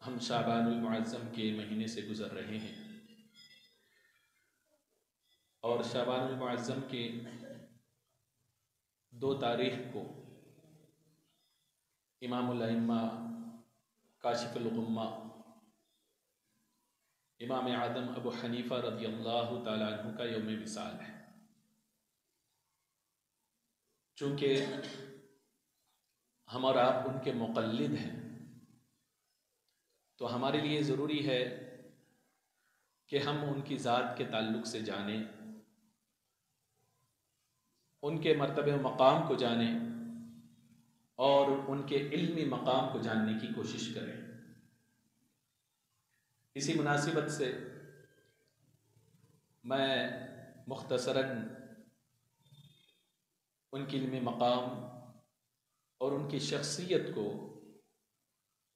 ہم شعبان المعظم کے مہینے سے گزر رہے ہیں، اور شعبان المعظم کے 2 تاریخ کو امام الائمہ کاشف الغمہ امام اعظم ابو حنیفہ رضی اللہ تعالیٰ عنہ کا یوم وصال ہے۔ چونکہ ہم اور آپ ان کے مقلد ہیں تو ہمارے لیے ضروری ہے کہ ہم ان کی ذات کے تعلق سے جانیں، ان کے مرتبہ و مقام کو جانیں اور ان کے علمی مقام کو جاننے کی کوشش کریں۔ اسی مناسبت سے میں مختصراً ان کی علمی مقام اور ان کی شخصیت کو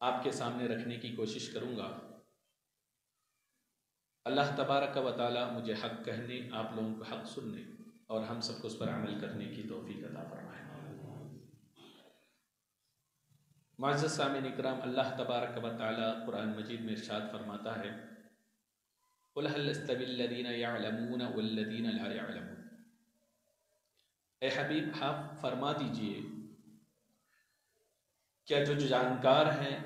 آپ کے سامنے رکھنے کی کوشش کروں گا۔ اللہ تبارک و تعالی مجھے حق کہنے، آپ لوگوں کو حق سننے اور ہم سب کو اس پر عمل کرنے کی توفیق عطا فرمائے۔ معزز سامعین اکرام، اللہ تبارک و تعالی قرآن مجید میں ارشاد فرماتا ہے، قُلْ هَلْ يَسْتَوِي الَّذِينَ يَعْلَمُونَ وَالَّذِينَ لَا يَعْلَمُونَ۔ اے حبیب آپ فرما دیجئے، کیا جو جانکار ہیں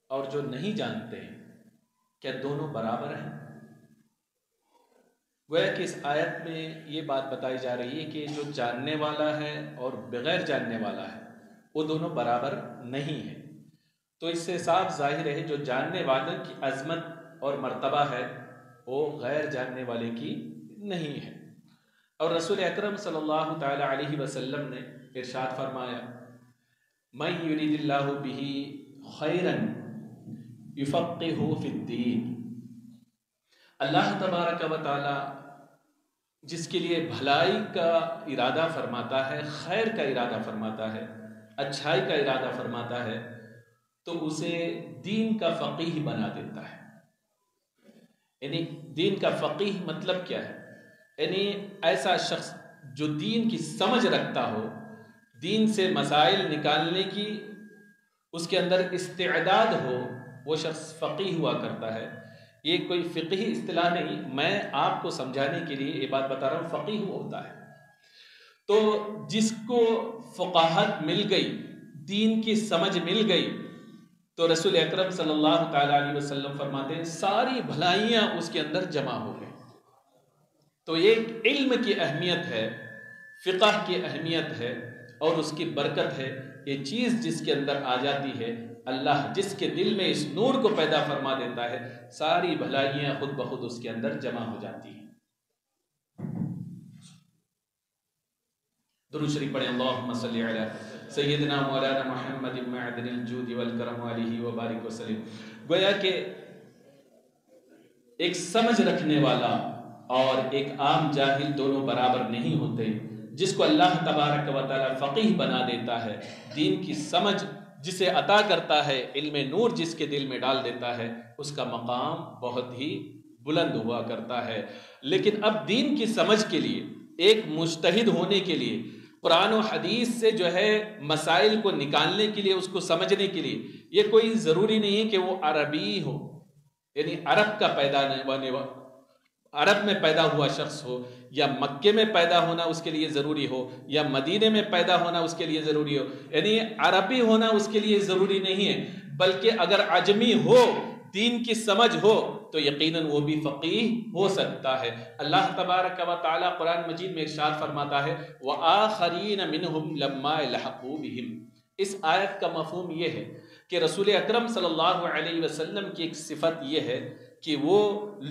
اور جو نہیں جانتے ہیں کیا دونوں برابر ہیں؟ گویا کہ اس آیت میں یہ بات بتائی جا رہی ہے کہ جو جاننے والا ہے اور بغیر جاننے والا ہے وہ دونوں برابر نہیں ہیں۔ تو اس سے صاف ظاہر ہے جو جاننے والے کی عظمت اور مرتبہ ہے وہ غیر جاننے والے کی نہیں ہے۔ اور رسول اکرم صلی اللہ تعالی علیہ وسلم نے ارشاد فرمایا، مَن یُرِدِ اللَّهُ بِهِ خَیْرًا یُفَقِّهُ فِی الدِّین۔ اللہ تبارک و تعالی جس کے لیے بھلائی کا ارادہ فرماتا ہے، خیر کا ارادہ فرماتا ہے، اچھائی کا ارادہ فرماتا ہے تو اسے دین کا فقیہ بنا دیتا ہے۔ یعنی دین کا فقیہ مطلب کیا ہے؟ یعنی ایسا شخص جو دین کی سمجھ رکھتا ہو، دین سے مسائل نکالنے کی اس کے اندر استعداد ہو، وہ شخص فقیہ ہوا کرتا ہے۔ یہ کوئی فقہی اصطلاح نہیں، میں آپ کو سمجھانے کے لیے یہ بات بتا رہا ہوں، فقیہ ہوتا ہے۔ تو جس کو فقاہت مل گئی، دین کی سمجھ مل گئی، تو رسول اکرم صلی اللہ تعالی علیہ وسلم فرماتے ہیں ساری بھلائیاں اس کے اندر جمع ہو گئی۔ تو یہ علم کی اہمیت ہے، فقہ کی اہمیت ہے اور اس کی برکت ہے۔ یہ چیز جس کے اندر آ جاتی ہے، اللہ جس کے دل میں اس نور کو پیدا فرما دیتا ہے، ساری بھلائیاں خود بخود اس کے اندر جمع ہو جاتی ہیں۔ درود شریف پڑھیں، اللہم صلی علی سیدنا مولانا محمد معدن الجود والکرم علیہ وبارک وسلم۔ گویا کہ ایک سمجھ رکھنے والا اور ایک عام جاہل دونوں برابر نہیں ہوتے۔ جس کو اللہ تبارک و تعالی فقیہ بنا دیتا ہے، دین کی سمجھ جسے عطا کرتا ہے، علم نور جس کے دل میں ڈال دیتا ہے، اس کا مقام بہت ہی بلند ہوا کرتا ہے۔ لیکن اب دین کی سمجھ کے لیے، ایک مجتہد ہونے کے لیے، قرآن و حدیث سے جو ہے مسائل کو نکالنے کے لیے، اس کو سمجھنے کے لیے، یہ کوئی ضروری نہیں ہے کہ وہ عربی ہو، یعنی عرب کا عرب میں پیدا ہوا شخص ہو، یا مکے میں پیدا ہونا اس کے لیے ضروری ہو، یا مدینے میں پیدا ہونا اس کے لیے ضروری ہو، یعنی عربی ہونا اس کے لیے ضروری نہیں ہے، بلکہ اگر عجمی ہو، دین کی سمجھ ہو تو یقیناً وہ بھی فقیہ ہو سکتا ہے۔ اللہ تبارک و تعالی قرآن مجید میں ارشاد فرماتا ہے وَآخَرِينَ مِنْهُمْ لَمَّا يَلْحَقُوا بِهِمْ۔ اس آیت کا مفہوم یہ ہے کہ رسول اکرم صلی اللہ علیہ وسلم کی ایک صفت یہ ہے کہ وہ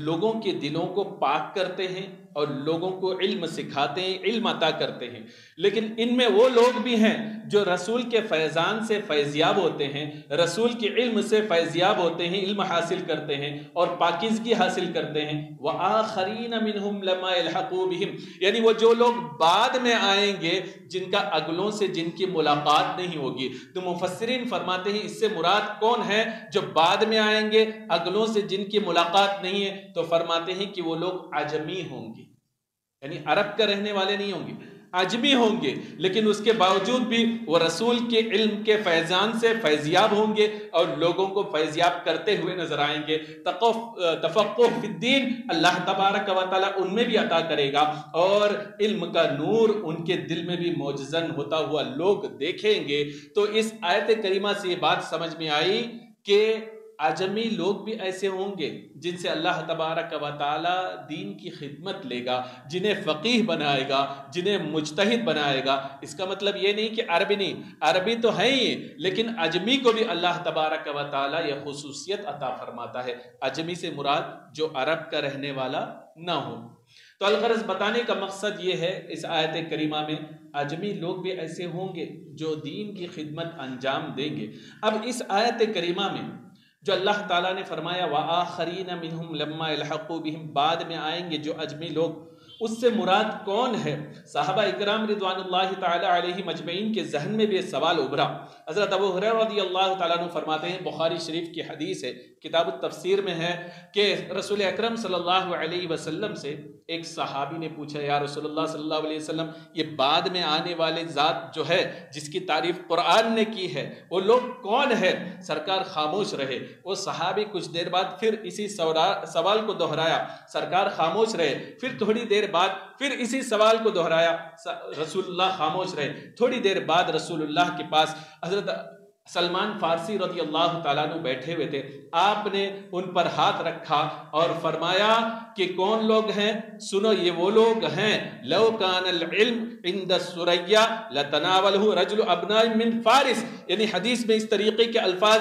لوگوں کے دلوں کو پاک کرتے ہیں اور لوگوں کو علم سکھاتے ہیں، علم عطا کرتے ہیں۔ لیکن ان میں وہ لوگ بھی ہیں جو رسول کے فیضان سے فیضیاب ہوتے ہیں، رسول کے علم سے فیضیاب ہوتے ہیں، علم حاصل کرتے ہیں اور پاکیزگی حاصل کرتے ہیں۔ وَآخَرِينَ مِنْهُمْ لَمَّا يَلْحَقُوا بِهِمْ، یعنی وہ جو لوگ بعد میں آئیں گے، جن کا اگلوں سے جن کی ملاقات نہیں ہوگی۔ تو مفسرین فرماتے ہیں اس سے مراد کون ہے؟ جو بعد میں آئیں گے، اگلوں سے جن کی ملاقات نہیں ہے، تو فرماتے ہیں کہ وہ لوگ عجمی ہوں گے، یعنی عرب کا رہنے والے نہیں ہوں گے۔ عجمی ہوں گے، لیکن اس کے باوجود بھی وہ رسول کے علم کے فیضان سے فیضیاب ہوں گے اور لوگوں کو فیضیاب کرتے ہوئے نظر آئیں گے۔ تفقہ فی الدین اللہ تبارک و تعالیٰ ان میں بھی عطا کرے گا، اور علم کا نور ان کے دل میں بھی موجزن ہوتا ہوا لوگ دیکھیں گے۔ تو اس آیت کریمہ سے یہ بات سمجھ میں آئی کہ عجمی لوگ بھی ایسے ہوں گے جن سے اللہ تبارک و تعالی دین کی خدمت لے گا، جنہیں فقیہ بنائے گا، جنہیں مجتہد بنائے گا۔ اس کا مطلب یہ نہیں کہ عربی نہیں، عربی تو ہے ہی، لیکن عجمی کو بھی اللہ تبارک و تعالی یہ خصوصیت عطا فرماتا ہے۔ عجمی سے مراد جو عرب کا رہنے والا نہ ہو۔ تو الغرض بتانے کا مقصد یہ ہے اس آیت کریمہ میں عجمی لوگ بھی ایسے ہوں گے جو دین کی خدمت انجام دیں گے۔ اب اس آیت کریمہ میں جو اللہ تعالیٰ نے فرمایا وَآخَرِينَ مِنْهُمْ لَمَّا يَلْحَقُوا بِهِمْ، بعد میں آئیں گے جو عجمی لوگ، اس سے مراد کون ہے؟ صحابہ اکرام رضوان اللہ تعالی علیہ مجمعین کے ذہن میں بھی سوال ابھرا۔ حضرت ابو ہریرہ رضی اللہ تعالیٰ عنہ فرماتے ہیں، بخاری شریف کی حدیث ہے، کتاب التفسیر میں ہے، کہ رسول اکرم صلی اللہ علیہ وسلم سے ایک صحابی نے پوچھا، یا رسول اللہ صلی اللہ علیہ وسلم، یہ بعد میں آنے والے ذات جو ہے جس کی تعریف قرآن نے کی ہے، وہ لوگ کون ہے؟ سرکار خاموش رہے۔ وہ صحابی کچھ دیر بعد پھر اسی سوال کو دہرایا، سرکار خاموش رہے۔ پھر تھوڑی دیر بعد پھر اسی سوال کو دہرایا، رسول اللہ خاموش رہے۔ تھوڑی دیر بعد رسول اللہ کے پاس حضرت سلمان فارسی رضی اللہ تعالیٰ عنہ بیٹھے ہوئے تھے۔ آپ نے ان پر ہاتھ رکھا اور فرمایا کہ کون لوگ ہیں؟ سنو، یہ وہ لوگ ہیں، لو کان العلم عند الثریا لتناولہ رجل ابناء من فارس، یعنی حدیث میں اس طریقے کے الفاظ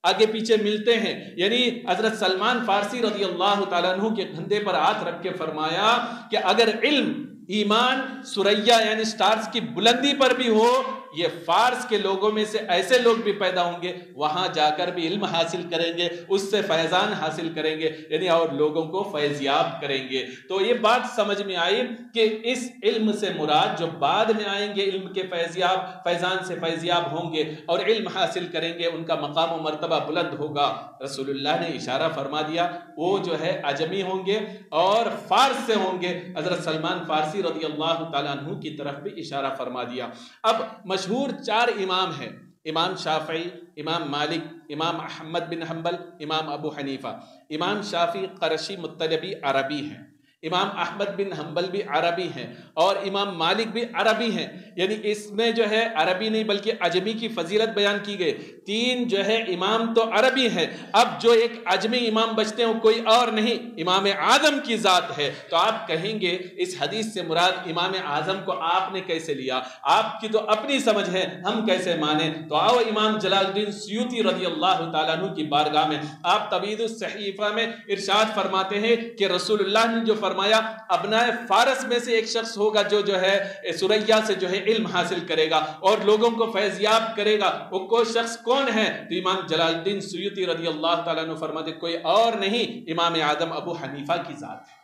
آگے پیچھے ملتے ہیں۔ یعنی حضرت سلمان فارسی رضی اللہ تعالیٰ عنہ کے کندھے پر ہاتھ رکھ کے فرمایا کہ اگر علم، ایمان سریا یعنی سٹارز کی بلندی پر بھی ہو، یہ فارس کے لوگوں میں سے ایسے لوگ بھی پیدا ہوں گے، وہاں جا کر بھی علم حاصل کریں گے، اس سے فیضان حاصل کریں گے، یعنی اور لوگوں کو فیضیاب کریں گے۔ تو یہ بات سمجھ میں آئی کہ اس علم سے مراد جو بعد میں آئیں گے، علم کے فیضان سے فیضیاب ہوں گے اور علم حاصل کریں گے، ان کا مقام و مرتبہ بلند ہوگا۔ رسول اللہ نے اشارہ فرما دیا وہ جو ہے عجمی ہوں گے اور فارس سے ہوں گے۔ حضرت سلمان فارسی رضی اللہ تعالیٰ عنہ کی طرف بھی اشارہ فرما دیا۔ اب مشہور 4 امام ہیں، امام شافعی، امام مالک، امام احمد بن حنبل، امام ابو حنیفہ۔ امام شافعی قرشی مطلبی عربی ہیں، امام احمد بن حنبل بھی عربی ہیں، اور امام مالک بھی عربی ہیں۔ یعنی اس میں جو ہے عربی نہیں بلکہ عجمی کی فضیلت بیان کی گئی۔ 3 جو ہے امام تو عربی ہیں، اب جو ایک عجمی امام بچتے ہیں وہ کوئی اور نہیں، امام اعظم کی ذات ہے۔ تو آپ کہیں گے اس حدیث سے مراد امام اعظم کو آپ نے کیسے لیا؟ آپ کی تو اپنی سمجھ ہے، ہم کیسے مانیں؟ تو آؤ امام جلال الدین سیوطی رضی اللہ تعالیٰ عنہ کی بارگاہ میں، آپ تبیید الصحیفہ میں ارشاد فرماتے ہیں کہ رسول اللہ نے جو فرمایا ابناء فارس میں سے ایک شخص ہوگا جو ہے سریا سے جو ہے علم حاصل کرے گا اور لوگوں کو فیضیاب کرے گا، وہ کوئی شخص کون ہے؟ تو امام جلال الدین سیوطی رضی اللہ تعالیٰ عنہ فرماتے کوئی اور نہیں، امام اعظم ابو حنیفہ کی ذات ہے۔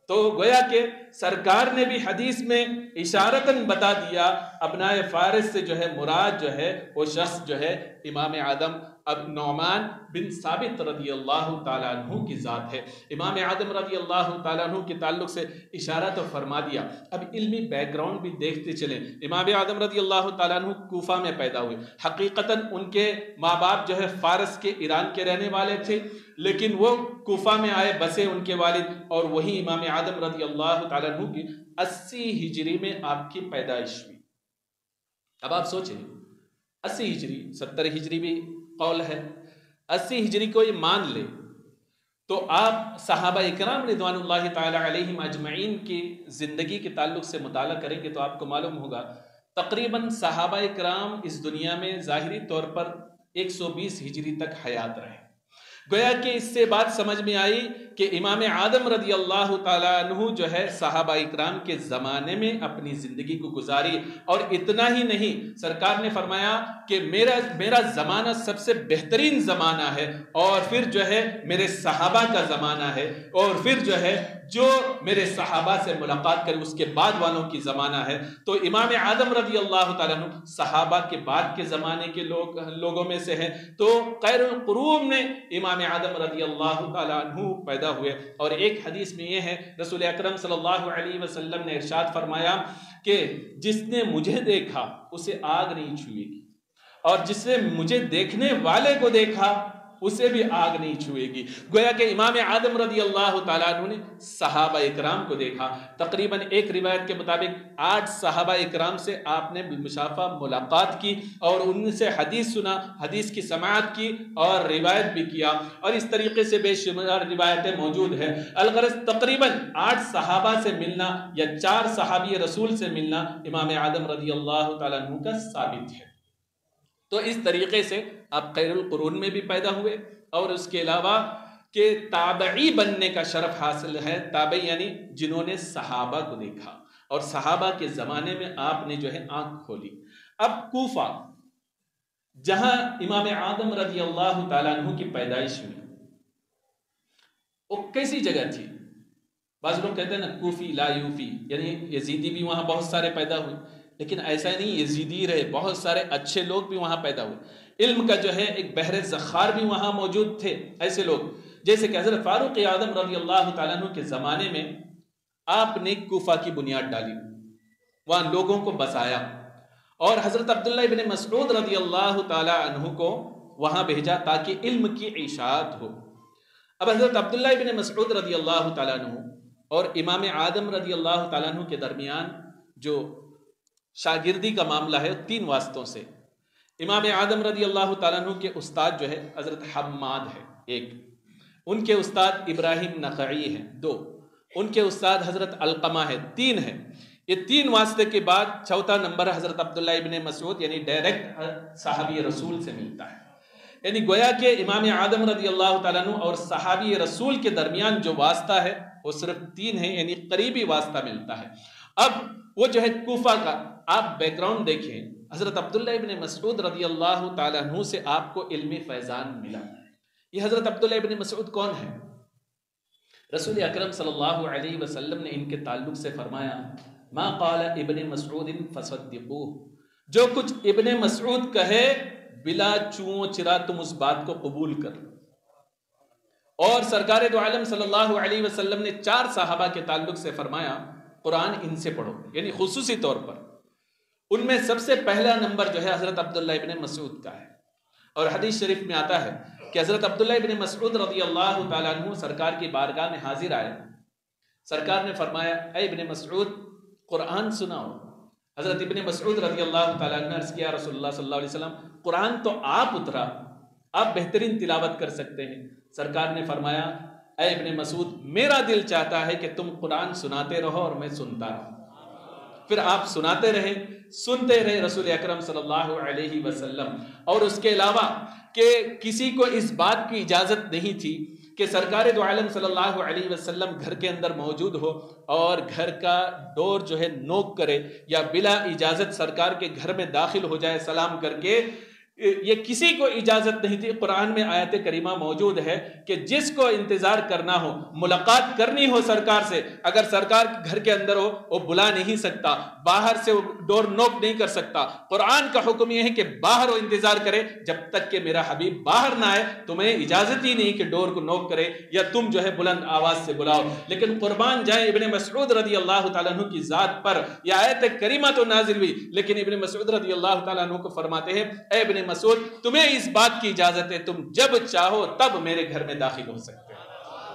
تو گویا کہ سرکار نے بھی حدیث میں اشارتاً بتا دیا ابناء فارس سے جو ہے مراد جو ہے وہ شخص جو ہے امام اعظم اب نعمان بن ثابت رضی اللہ تعالیٰ عنہ کی ذات ہے۔ امام اعظم رضی اللہ تعالیٰ عنہ کے تعلق سے اشارہ تو فرما دیا، اب علمی بیک گراؤنڈ بھی دیکھتے چلیں۔ امام اعظم رضی اللہ تعالیٰ عنہ کوفہ میں پیدا ہوئے، حقیقتاً ان کے ماں باپ جو ہے فارس کے ایران کے رہنے والے تھے، لیکن وہ کوفہ میں آئے، بسے ان کے والد، اور وہی امام اعظم رضی اللہ تعالیٰ عنہ کی 80 ہجری میں آپ کی پیدائش ہوئی۔ اب آپ سوچیں 80 ہجری، 70 ہجری بھی قول ہے، 80 ہجری کو یہ مان لے تو آپ صحابہ اکرام رضوان اللہ تعالی علیہم اجمعین کی زندگی کے تعلق سے مطالعہ کریں گے تو آپ کو معلوم ہوگا تقریباً صحابہ اکرام اس دنیا میں ظاہری طور پر 120 ہجری تک حیات رہے۔ گویا کہ اس سے بات سمجھ میں آئی کہ امام اعظم رضی اللہ تعالیٰ عنہ جو ہے صحابہ اکرام کے زمانے میں اپنی زندگی کو گزاری، اور اتنا ہی نہیں، سرکار نے فرمایا کہ میرا زمانہ سب سے بہترین زمانہ ہے، اور پھر جو ہے میرے صحابہ کا زمانہ ہے، اور پھر جو ہے جو میرے صحابہ سے ملاقات کرے اس کے بعد والوں کی زمانہ ہے۔ تو امام اعظم رضی اللہ تعالیٰ عنہ صحابہ کے بعد کے زمانے کے لوگوں میں سے ہیں۔ تو خیر القرون میں امام اعظم رضی اللہ تعالیٰ عنہ پیدا پیدا ہوئے۔ اور ایک حدیث میں یہ ہے، رسول اکرم صلی اللہ علیہ وسلم نے ارشاد فرمایا کہ جس نے مجھے دیکھا اسے آگ نہیں چھوئے گی، اور جس نے مجھے دیکھنے والے کو دیکھا اسے بھی آگ نہیں چھوئے گی۔ گویا کہ امام اعظم رضی اللہ تعالیٰ عنہ نے صحابہ اکرام کو دیکھا۔ تقریباً ایک روایت کے مطابق 8 صحابہ اکرام سے آپ نے بالمشافہ ملاقات کی اور ان سے حدیث سنا، حدیث کی سماعت کی اور روایت بھی کیا، اور اس طریقے سے بے شمار روایتیں موجود ہیں۔ الغرض تقریباً 8 صحابہ سے ملنا یا 4 صحابی رسول سے ملنا امام اعظم رضی اللہ تعالیٰ عنہ کا ثابت ہے۔ تو اس طریقے سے آپ خیر القرون میں بھی پیدا ہوئے، اور اس کے علاوہ کہ تابعی بننے کا شرف حاصل ہے۔ تابعی یعنی جنہوں نے صحابہ کو دیکھا، اور صحابہ کے زمانے میں آپ نے جو ہے آنکھ کھولی۔ اب کوفہ جہاں امام اعظم رضی اللہ تعالیٰ عنہ کی پیدائش ہوئی، وہ کیسی جگہ تھی؟ بعض لوگ کہتے ہیں نا کوفی لا یوفی، یعنی یزیدی بھی وہاں بہت سارے پیدا ہوئے، لیکن ایسا نہیں، یزیدی رہے، بہت سارے اچھے لوگ بھی وہاں پیدا ہوئے۔ علم کا جو ہے ایک بحر زخار بھی وہاں موجود تھے، ایسے لوگ جیسے کہ حضرت فاروق اعظم رضی اللہ تعالیٰ عنہ کے زمانے میں آپ نے کوفہ کی بنیاد ڈالی، وہاں لوگوں کو بسایا، اور حضرت عبداللہ ابن مسعود رضی اللہ تعالیٰ عنہ کو وہاں بھیجا تاکہ علم کی اشاعت ہو۔ اب حضرت عبداللہ ابن مسعود رضی اللہ تعالیٰ عنہ اور امام اعظم رضی اللہ تعالیٰ عنہ کے درمیان جو شاگردی کا معاملہ ہے 3 واسطوں سے۔ امام اعظم رضی اللہ تعالیٰ عنہ کے استاد جو ہے حضرت حماد ہے 1، ان کے استاد ابراہیم نخعی ہیں 2، ان کے استاد حضرت علقمہ ہے 3 ہے۔ یہ 3 واسطے کے بعد چوتھا نمبر حضرت عبداللہ ابن مسعود یعنی ڈائریکٹ صحابی رسول سے ملتا ہے۔ یعنی گویا کہ امام اعظم رضی اللہ تعالیٰ عنہ اور صحابی رسول کے درمیان جو واسطہ ہے وہ صرف 3 ہے، یعنی قریبی واسطہ ملتا ہے۔ اب وہ جو ہے کوفہ کا آپ بیک گراؤنڈ دیکھیں، حضرت عبداللہ ابن مسعود رضی اللہ تعالیٰ عنہ سے آپ کو علمی فیضان ملا۔ یہ حضرت عبداللہ ابن مسعود کون ہے؟ رسول اکرم صلی اللہ علیہ وسلم نے ان کے تعلق سے فرمایا، ما قال ابن مسعود فصدقوه، جو کچھ ابن مسعود کہے بلا چون چرا تم اس بات کو قبول کر۔ اور سرکار دو عالم صلی اللہ علیہ وسلم نے 4 صحابہ کے تعلق سے فرمایا قرآن ان سے پڑھو، یعنی خصوصی طور پر ان میں سب سے پہلا نمبر جو ہے حضرت عبداللہ ابن مسعود کا ہے۔ اور حدیث شریف میں آتا ہے کہ حضرت عبداللہ ابن مسعود رضی اللہ تعالیٰ عنہ سرکار کی بارگاہ میں حاضر آئے، سرکار نے فرمایا اے ابن مسعود قرآن سناؤ۔ حضرت ابن مسعود رضی اللہ تعالیٰ عنہ نے عرض کیا رسول اللہ صلی اللہ علیہ وسلم قرآن تو آپ اترا، آپ بہترین تلاوت کر سکتے ہیں۔ سرکار نے فرمایا اے ابن مسعود میرا دل چاہتا ہے کہ تم قرآن سناتے رہو اور میں سنتا رہوں۔ پھر آپ سناتے رہے، سنتے رہے رسول اکرم صلی اللہ علیہ وسلم۔ اور اس کے علاوہ کہ کسی کو اس بات کی اجازت نہیں تھی کہ سرکار دو عالم صلی اللہ علیہ وسلم گھر کے اندر موجود ہو اور گھر کا ڈور جو ہے نوک کرے یا بلا اجازت سرکار کے گھر میں داخل ہو جائے سلام کر کے، یہ کسی کو اجازت نہیں تھی۔ قرآن میں آیت کریمہ موجود ہے کہ جس کو انتظار کرنا ہو، ملاقات کرنی ہو سرکار سے، اگر سرکار گھر کے اندر ہو وہ بلا نہیں سکتا، باہر سے وہ ڈور نوک نہیں کر سکتا۔ قرآن کا حکم یہ ہے کہ باہر وہ انتظار کرے جب تک کہ میرا حبیب باہر نہ آئے، تمہیں اجازت ہی نہیں کہ ڈور کو نوک کرے یا تم جو ہے بلند آواز سے بلاؤ۔ لیکن قربان جائیں ابن مسعود رضی اللہ تعالیٰ عنہ کی ذات پر یہ آیت کریمہ تو نازل ہوئی، لیکن ابن مسعود رضی اللہ تعالیٰ عنہ کو فرماتے ہیں اے ابن مسعود تمہیں اس بات کی اجازت ہے، تم جب چاہو تب میرے گھر میں داخل ہو سکتے ہیں۔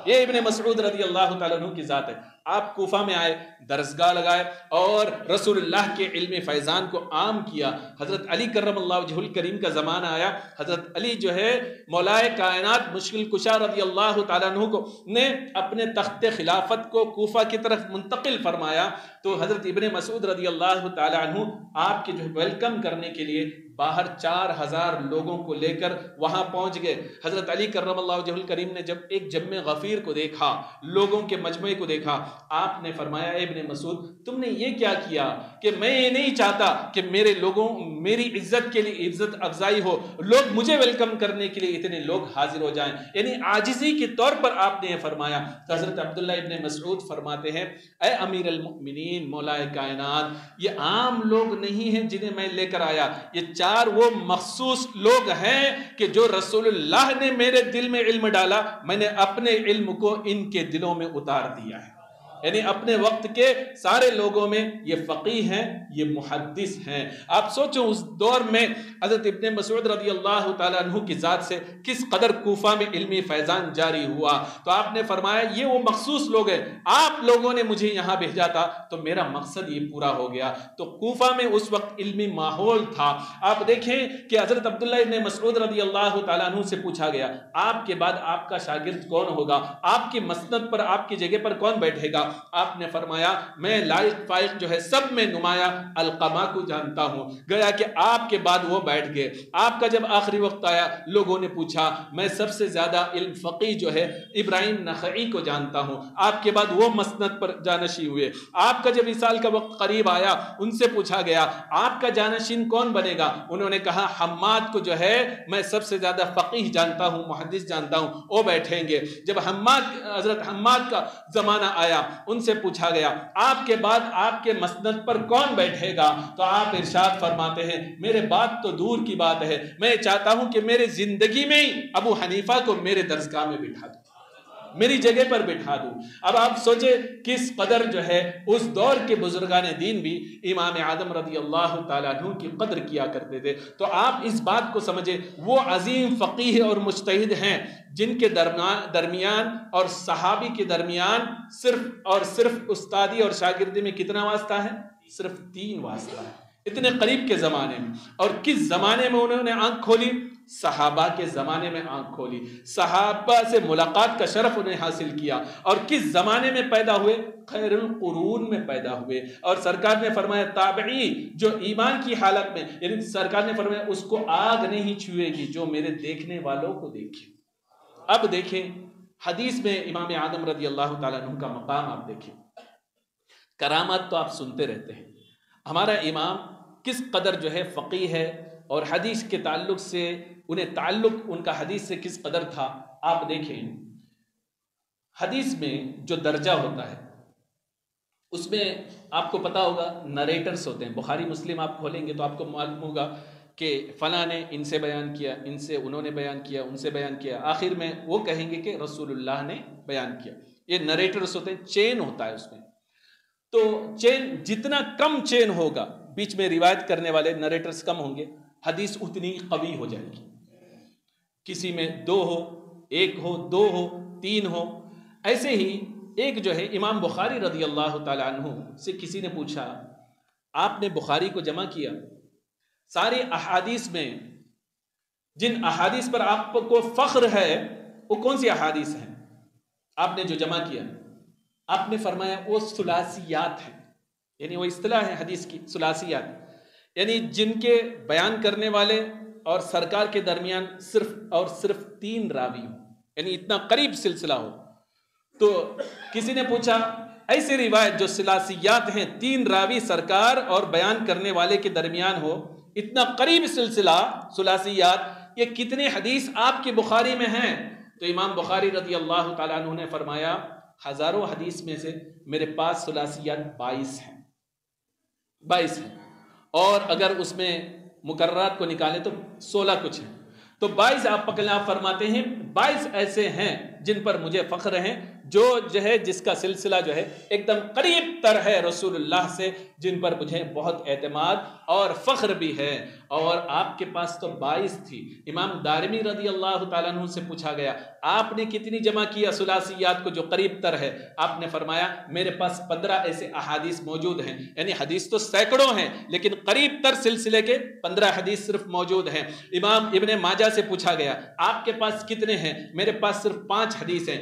یہ ابن مسعود رضی اللہ تعالیٰ عنہ کی ذات ہے۔ آپ کوفہ میں آئے، درسگاہ لگائے اور رسول اللہ کے علم فیضان کو عام کیا۔ حضرت علی کرم اللہ وجہ الکریم کا زمانہ آیا، حضرت علی جو ہے مولائے کائنات مشکل کشا رضی اللہ تعالیٰ عنہ کو نے اپنے تخت خلافت کو کوفہ کی طرف منتقل فرمایا، تو حضرت ابن مسعود رضی اللہ تعالیٰ عنہ آپ کے جو ویلکم کرنے کے لیے باہر 4000 لوگوں کو لے کر وہاں پہنچ گئے۔ حضرت علی کرم اللہ وجہ الکریم نے جب ایک جمع غفیر کو دیکھا، لوگوں کے مجمع کو دیکھا، آپ نے فرمایا اے ابن مسعود تم نے یہ کیا کیا کہ میں یہ نہیں چاہتا کہ میرے لوگوں میری عزت کے لیے عزت افزائی ہو، لوگ مجھے ویلکم کرنے کے لیے اتنے لوگ حاضر ہو جائیں، یعنی عاجزی کے طور پر آپ نے یہ فرمایا۔ تو حضرت عبداللہ ابن مسعود فرماتے ہیں اے امیر المؤمنین مولا کائنات، یہ عام لوگ نہیں ہیں جنہیں میں لے کر آیا، یہ 4 وہ مخصوص لوگ ہیں کہ جو رسول اللہ نے میرے دل میں علم ڈالا، میں نے اپنے علم کو ان کے دلوں میں اتار دیا ہے۔ یعنی اپنے وقت کے سارے لوگوں میں یہ فقیہ ہیں، یہ محدث ہیں۔ آپ سوچو اس دور میں حضرت ابن مسعود رضی اللہ تعالیٰ عنہ کی ذات سے کس قدر کوفہ میں علمی فیضان جاری ہوا۔ تو آپ نے فرمایا یہ وہ مخصوص لوگ ہیں، آپ لوگوں نے مجھے یہاں بھیجا تھا تو میرا مقصد یہ پورا ہو گیا۔ تو کوفہ میں اس وقت علمی ماحول تھا۔ آپ دیکھیں کہ حضرت عبداللہ ابن مسعود رضی اللہ تعالیٰ عنہ سے پوچھا گیا آپ کے بعد آپ کا شاگرد کون ہوگا، آپ کی مسند پر آپ کی جگہ پر کون بیٹھے گا؟ آپ نے فرمایا میں لائق فائق جو ہے سب میں نمایاں علقمہ کو جانتا ہوں، گیا کہ آپ کے بعد وہ بیٹھ گئے۔ آپ کا جب آخری وقت آیا لوگوں نے پوچھا میں سب سے زیادہ علم فقیہ جو ہے ابراہیم نخعی کو جانتا ہوں، آپ کے بعد وہ مسند پر جانشین ہوئے۔ آپ کا جب وصال کا وقت قریب آیا ان سے پوچھا گیا آپ کا جانشین کون بنے گا؟ انہوں نے کہا حماد کو جو ہے میں سب سے زیادہ فقیہ جانتا ہوں، محدث جانتا ہوں، وہ بیٹھیں گے۔ جب حضرت حماد کا زمانہ آیا ان سے پوچھا گیا آپ کے بعد آپ کے مسند پر کون بیٹھے گا؟ تو آپ ارشاد فرماتے ہیں میرے بعد تو دور کی بات ہے، میں چاہتا ہوں کہ میرے زندگی میں ہی ابو حنیفہ کو میرے درسگاہ میں بٹھا دوں، میری جگہ پر بٹھا دوں۔ اب آپ سوچے کس قدر جو ہے اس دور کے بزرگان دین بھی امام اعظم رضی اللہ تعالیٰ عنہ کی قدر کیا کرتے تھے۔ تو آپ اس بات کو سمجھے وہ عظیم فقیہ اور مجتہد ہیں جن کے درمیان اور صحابی کے درمیان صرف اور صرف استادی اور شاگردی میں کتنا واسطہ ہے؟ صرف 3 واسطہ ہے، اتنے قریب کے زمانے میں۔ اور کس زمانے میں انہوں نے آنکھ کھولی؟ صحابہ کے زمانے میں آنکھ کھولی، صحابہ سے ملاقات کا شرف انہیں حاصل کیا۔ اور کس زمانے میں پیدا ہوئے؟ خیر القرون میں پیدا ہوئے۔ اور سرکار نے فرمایا تابعی جو ایمان کی حالت میں، یعنی سرکار نے فرمایا اس کو آگ نہیں چھوئے گی جو میرے دیکھنے والوں کو دیکھے۔ اب دیکھیں حدیث میں امام اعظم رضی اللہ تعالیٰ عنہ کا مقام آپ دیکھیں، کرامات تو آپ سنتے رہتے ہیں، ہمارا امام کس قدر جو ہے فقیہ ہے اور حدیث کے تعلق سے انہیں تعلق ان کا حدیث سے کس قدر تھا۔ آپ دیکھیں حدیث میں جو درجہ ہوتا ہے اس میں آپ کو پتا ہوگا نریٹرز ہوتے ہیں، بخاری مسلم آپ کھولیں گے تو آپ کو معلوم ہوگا کہ فلاں نے ان سے بیان کیا، ان سے انہوں نے بیان کیا، ان سے بیان کیا، آخر میں وہ کہیں گے کہ رسول اللہ نے بیان کیا۔ یہ نریٹرز ہوتے ہیں، چین ہوتا ہے اس میں۔ تو چین جتنا کم چین ہوگا، بیچ میں روایت کرنے والے نریٹرز کم ہوں گے، حدیث اتنی قوی ہو جائے گی۔ کسی میں 2 ہو، 1 ہو، 2 ہو، 3 ہو۔ ایسے ہی ایک جو ہے امام بخاری رضی اللہ تعالیٰ عنہ سے کسی نے پوچھا آپ نے بخاری کو جمع کیا، ساری احادیث میں جن احادیث پر آپ کو فخر ہے وہ کون سی احادیث ہیں آپ نے جو جمع کیا؟ آپ نے فرمایا وہ ثلاثیات ہیں، یعنی وہ اصطلاح ہے حدیث کی ثلاثیات، یعنی جن کے بیان کرنے والے اور سرکار کے درمیان صرف اور صرف 3 راوی ہوں، یعنی اتنا قریب سلسلہ ہو۔ تو کسی نے پوچھا ایسی روایت جو ثلاثیات ہیں، 3 راوی سرکار اور بیان کرنے والے کے درمیان ہو، اتنا قریب سلسلہ ثلاثیات، یہ کتنے حدیث آپ کی بخاری میں ہیں؟ تو امام بخاری رضی اللہ تعالیٰ عنہ نے فرمایا ہزاروں حدیث میں سے میرے پاس ثلاثیات 22 ہیں، 22 ہیں، اور اگر اس میں مقررات کو نکالیں تو 16 کچھ ہیں، تو 22 آپ پکڑیں۔ آپ فرماتے ہیں 22 ایسے ہیں جن پر مجھے فخر ہیں، جو ہے جس کا سلسلہ جو ہے ایک دم قریب تر ہے رسول اللہ سے، جن پر مجھے بہت اعتماد اور فخر بھی ہے۔ اور آپ کے پاس تو 22 تھی۔ امام دارمی رضی اللہ تعالیٰ عنہ سے پوچھا گیا آپ نے کتنی جمع کیا ثلاثیات کو جو قریب تر ہے؟ آپ نے فرمایا میرے پاس 15 ایسے احادیث موجود ہیں، یعنی حدیث تو سینکڑوں ہیں لیکن قریب تر سلسلے کے 15 حدیث صرف موجود ہیں۔ امام ابن ماجہ سے پوچھا گیا آپ کے پاس کتنے ہیں؟ میرے پاس صرف 5 حدیث ہیں۔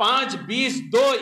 5, 20, 2,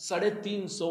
350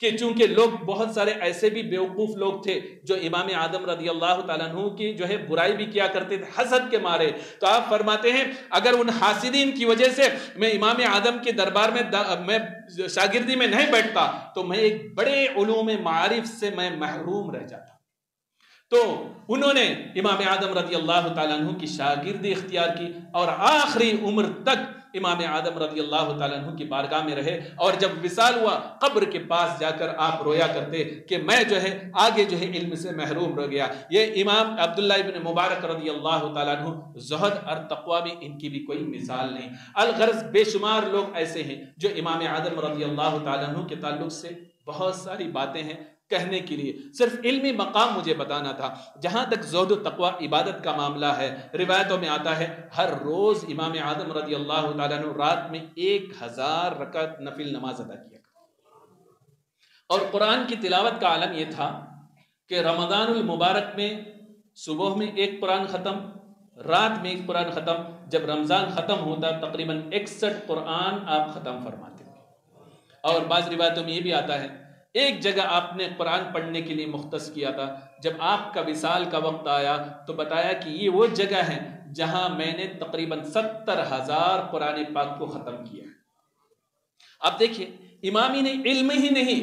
کہ چونکہ لوگ بہت سارے ایسے بھی بیوقوف لوگ تھے جو امام اعظم رضی اللہ تعالیٰ عنہ کی جو ہے برائی بھی کیا کرتے تھے حسد کے مارے. تو آپ فرماتے ہیں اگر ان حاسدین کی وجہ سے میں امام اعظم کے دربار میں شاگردی میں نہیں بیٹھتا تو میں ایک بڑے علوم معارف سے میں محروم رہ جاتا. تو انہوں نے امام اعظم رضی اللہ تعالیٰ عنہ کی شاگردی اختیار کی اور آخری عمر تک امام اعظم رضی اللہ تعالیٰ عنہ کی بارگاہ میں رہے. اور جب وصال ہوا قبر کے پاس جا کر آپ رویا کرتے کہ میں جو ہے آگے جو ہے علم سے محروم رہ گیا. یہ امام عبداللہ ابن مبارک رضی اللہ تعالیٰ عنہ زہد اور تقوی میں ان کی بھی کوئی مثال نہیں. الغرض بے شمار لوگ ایسے ہیں جو امام اعظم رضی اللہ تعالیٰ عنہ کے تعلق سے بہت ساری باتیں ہیں کہنے کے لیے. صرف علمی مقام مجھے بتانا تھا. جہاں تک زہد و تقوی عبادت کا معاملہ ہے روایتوں میں آتا ہے ہر روز امام اعظم رضی اللہ تعالیٰ عنہ رات میں 1000 رکعت نفل نماز ادا کیا. اور قرآن کی تلاوت کا عالم یہ تھا کہ رمضان المبارک میں صبح میں ایک قرآن ختم، رات میں ایک قرآن ختم. جب رمضان ختم ہوتا تقریباً 61 قرآن آپ ختم فرماتے. اور بعض روایتوں میں یہ بھی آتا ہے ایک جگہ آپ نے قرآن پڑھنے کے لیے مختص کیا تھا. جب آپ کا وصال کا وقت آیا تو بتایا کہ یہ وہ جگہ ہے جہاں میں نے تقریباً 70,000 قرآن پاک کو ختم کیا. اب دیکھیں امامی نے علم ہی نہیں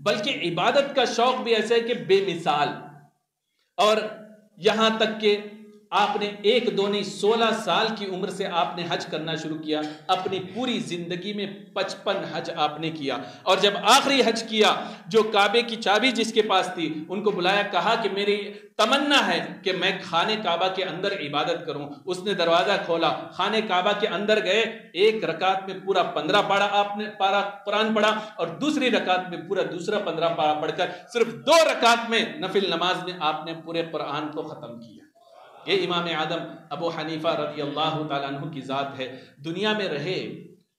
بلکہ عبادت کا شوق بھی ایسا ہے کہ بے مثال. اور یہاں تک کہ آپ نے 1-2 نہیں 16 سال کی عمر سے آپ نے حج کرنا شروع کیا. اپنی پوری زندگی میں 55 حج آپ نے کیا. اور جب آخری حج کیا جو کعبے کی چابی جس کے پاس تھی ان کو بلایا، کہا کہ میری تمنا ہے کہ میں خانہ کعبہ کے اندر عبادت کروں. اس نے دروازہ کھولا، خانہ کعبہ کے اندر گئے، ایک رکعت میں پورا 15 پارا آپ نے قرآن پڑھا اور دوسری رکعت میں پورا دوسرا 15 پارا پڑھ کر صرف 2 رکعت میں نفل نماز میں آپ نے پورے قرآن کو ختم کیا. یہ امام اعظم ابو حنیفہ رضی اللہ تعالیٰ عنہ کی ذات ہے. دنیا میں رہے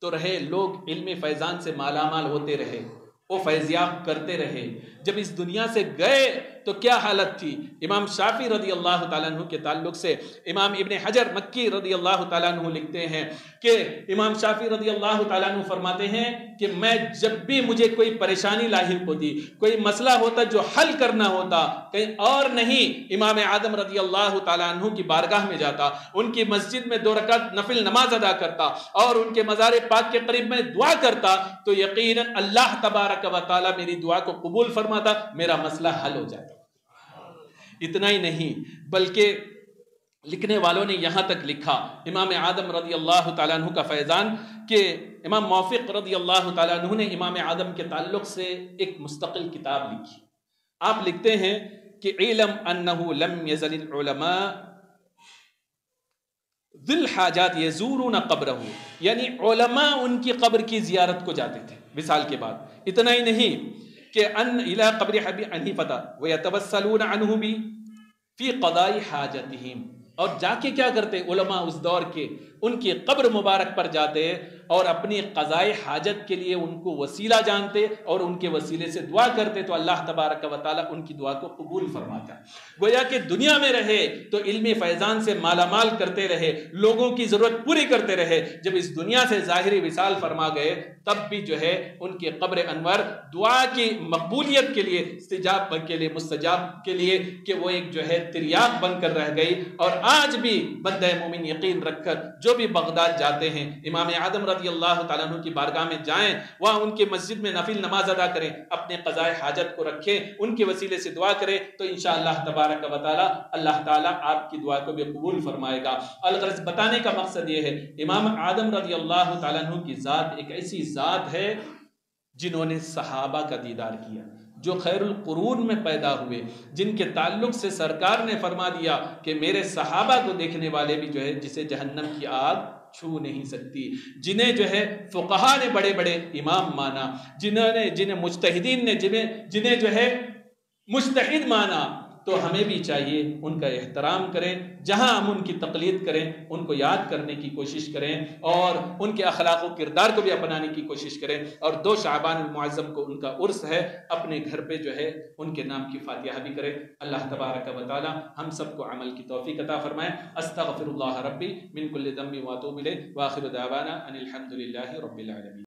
تو رہے، لوگ علم فیضان سے مالا مال ہوتے رہے، وہ فیضیاب کرتے رہے. جب اس دنیا سے گئے تو کیا حالت تھی. امام شافعی رضی اللہ تعالیٰ عنہ کے تعلق سے امام ابن حجر مکی رضی اللہ تعالیٰ عنہ لکھتے ہیں کہ امام شافعی رضی اللہ تعالیٰ عنہ فرماتے ہیں کہ میں جب بھی مجھے کوئی پریشانی لاحق ہوتی، کوئی مسئلہ ہوتا جو حل کرنا ہوتا، کہیں اور نہیں امام اعظم رضی اللہ تعالیٰ عنہ کی بارگاہ میں جاتا، ان کی مسجد میں 2 رکعت نفل نماز ادا کرتا اور ان کے مزار پاک کے قریب میں دعا کرتا تو یقیناً اللہ تبارک و تعالیٰ میری دعا کو قبول فرماتا، میرا مسئلہ حل ہو جاتا. اتنا ہی نہیں بلکہ لکھنے والوں نے یہاں تک لکھا امام اعظم رضی اللہ تعالیٰ عنہ کا فیضان کہ امام موفق رضی اللہ تعالیٰ عنہ نے امام اعظم کے تعلق سے ایک مستقل کتاب لکھی. آپ لکھتے ہیں کہ علم انہ لم یزل العلماء ذی الحاجات یزورون قبرہ، یعنی علماء ان کی قبر کی زیارت کو جاتے تھے وصال کے بعد. اتنا ہی نہیں کہ ان الى قبر ابی حنیفہ ویتوسلون عنہ بھی فی قضاء حاجتہم، اور جا کے کیا کرتے علماء اس دور کے ان کی قبر مبارک پر جاتے اور اپنی قضاء حاجت کے لیے ان کو وسیلہ جانتے اور ان کے وسیلے سے دعا کرتے تو اللہ تبارک و تعالیٰ ان کی دعا کو قبول فرماتا. گویا کہ دنیا میں رہے تو علم فیضان سے مالا مال کرتے رہے، لوگوں کی ضرورت پوری کرتے رہے. جب اس دنیا سے ظاہری وصال فرما گئے تب بھی جو ہے ان کے قبر انور دعا کی مقبولیت کے لیے استجاب کے لیے مستجاب کے لیے کہ وہ ایک جو ہے تریاق بن کر رہ گئی. اور آج بھی بندہ مومن یقین رکھ کر جو بھی بغداد جاتے ہیں امام اعظم رضی اللہ تعالیٰ عنہ کی بارگاہ میں جائیں، وہاں ان کے مسجد میں نفل نماز ادا کریں، اپنے قضاء حاجت کو رکھیں، ان کے وسیلے سے دعا کریں تو انشاءاللہ تبارک و تعالیٰ اللہ تعالیٰ آپ کی دعا کو بھی قبول فرمائے گا. الغرض بتانے کا مقصد یہ ہے امام اعظم رضی اللہ تعالیٰ عنہ کی ذات ایک ایسی ذات ہے جنہوں نے صحابہ کا دیدار کیا، جو خیر القرون میں پیدا ہوئے، جن کے تعلق سے سرکار نے فرما دیا کہ میرے صحابہ کو دیکھنے والے بھی جو ہے جسے جہنم کی آگ چھو نہیں سکتی، جنہیں جو ہے فقہاء نے بڑے بڑے امام مانا، جنہیں مجتہدین نے جنہیں جو ہے مجتہد مانا. تو ہمیں بھی چاہیے ان کا احترام کریں، جہاں ہم ان کی تقلید کریں ان کو یاد کرنے کی کوشش کریں اور ان کے اخلاق و کردار کو بھی اپنانے کی کوشش کریں. اور 2 شعبان المعظم کو ان کا عرس ہے، اپنے گھر پہ جو ہے ان کے نام کی فاتحہ بھی کریں. اللہ تبارک و تعالی ہم سب کو عمل کی توفیق عطا فرمائے. استغفر اللہ ربی من کل ذنب واتوب الیہ، واخر دعوانا ان الحمد للہ رب العالمین.